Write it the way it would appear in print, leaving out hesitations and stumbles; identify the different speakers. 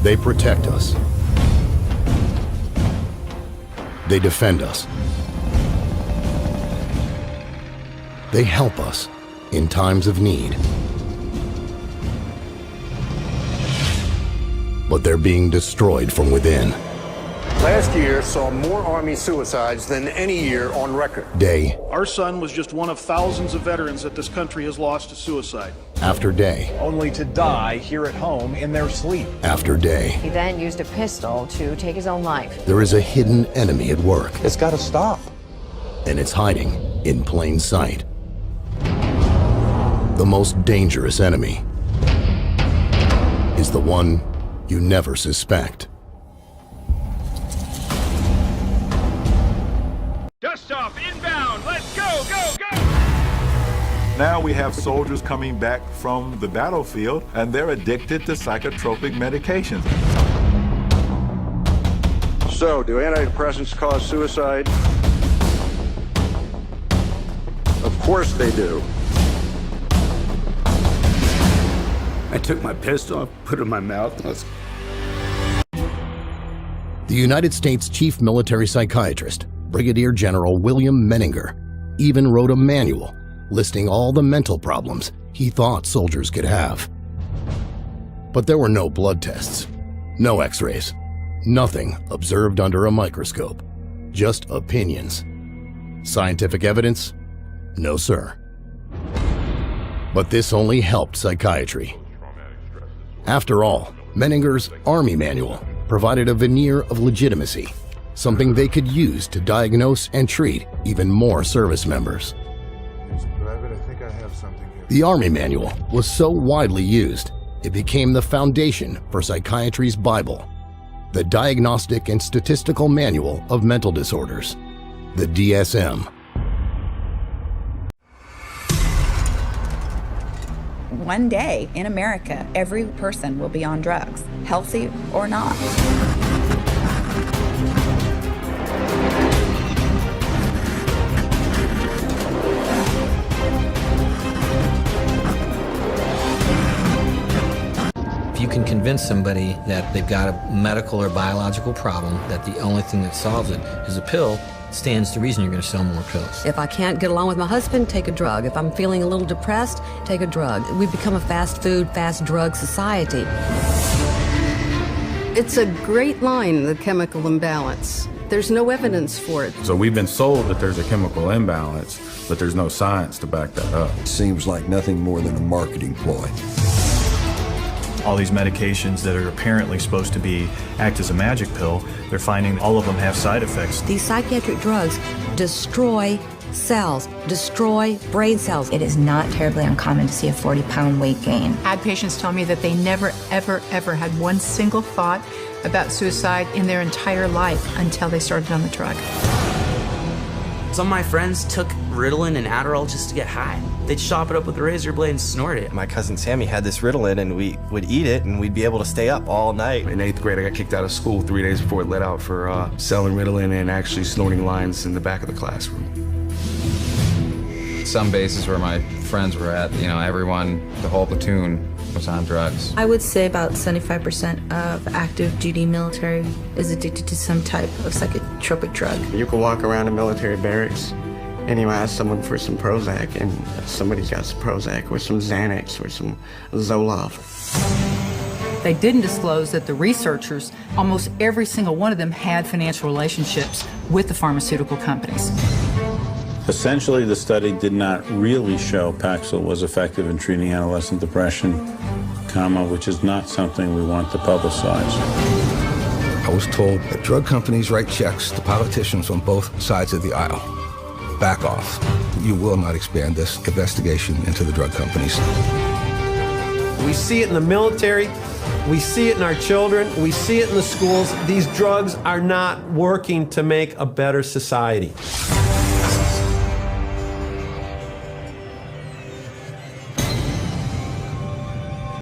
Speaker 1: They protect us. They defend us. They help us in times of need. But they're being destroyed from within.
Speaker 2: Last year saw more Army suicides than any year on record.
Speaker 1: Day
Speaker 3: Our son was just one of thousands of veterans that this country has lost to suicide.
Speaker 1: after day
Speaker 4: only to die here at home in their sleep.
Speaker 1: after day.
Speaker 5: He then used a pistol to take his own life.
Speaker 1: There is a hidden enemy at work,
Speaker 4: It's got to stop.
Speaker 1: and it's hiding in plain sight. The most dangerous enemy is the one you never suspect.
Speaker 6: Dust off, inbound, let's go, go, go!
Speaker 7: Now we have soldiers coming back from the battlefield and they're addicted to psychotropic medications.
Speaker 2: So, do antidepressants cause suicide? Of course they do.
Speaker 8: I took my pistol, put it in my mouth, and let's...
Speaker 1: The United States Chief Military Psychiatrist, Brigadier General William Menninger, even wrote a manual listing all the mental problems he thought soldiers could have. But there were no blood tests, no x-rays, nothing observed under a microscope, just opinions. Scientific evidence? No, sir. But this only helped psychiatry. After all, Menninger's Army Manual provided a veneer of legitimacy, something they could use to diagnose and treat even more service members. The Army Manual was so widely used, it became the foundation for psychiatry's Bible, the Diagnostic and Statistical Manual of Mental Disorders, the DSM.
Speaker 9: One day in America, every person will be on drugs, healthy or not.
Speaker 10: If you can convince somebody that they've got a medical or biological problem, that the only thing that solves it is a pill, stands to reason you're going to sell more pills.
Speaker 5: If I can't get along with my husband, take a drug. If I'm feeling a little depressed, take a drug. We've become a fast food, fast drug society. It's a great line, the chemical imbalance. There's no evidence for it.
Speaker 8: So we've been sold that there's a chemical imbalance, but there's no science to back that up.
Speaker 11: It seems like nothing more than a marketing ploy.
Speaker 12: All these medications that are apparently supposed to act as a magic pill, they're finding all of them have side effects.
Speaker 5: These psychiatric drugs destroy cells, destroy brain cells.
Speaker 9: It is not terribly uncommon to see a 40-pound weight gain.
Speaker 13: I had patients tell me that they never, ever, ever had one single thought about suicide in their entire life until they started on the drug.
Speaker 14: Some of my friends took Ritalin and Adderall just to get high. They'd chop it up with a razor blade and snort it.
Speaker 15: My cousin Sammy had this Ritalin and we would eat it and we'd be able to stay up all night.
Speaker 16: In 8th grade, I got kicked out of school 3 days before it let out for selling Ritalin and actually snorting lines in the back of the classroom.
Speaker 17: Some bases where my friends were at, everyone, the whole platoon was on drugs.
Speaker 18: I would say about 75% of active duty military is addicted to some type of psychotropic drug.
Speaker 19: You can walk around a military barracks and you ask someone for some Prozac and somebody's got some Prozac or some Xanax or some Zoloft.
Speaker 13: They didn't disclose that the researchers, almost every single one of them had financial relationships with the pharmaceutical companies.
Speaker 8: Essentially, the study did not really show Paxil was effective in treating adolescent depression, which is not something we want to publicize.
Speaker 11: I was told that drug companies write checks to politicians on both sides of the aisle. Back off. You will not expand this investigation into the drug companies.
Speaker 20: We see it in the military, we see it in our children, we see it in the schools. These drugs are not working to make a better society.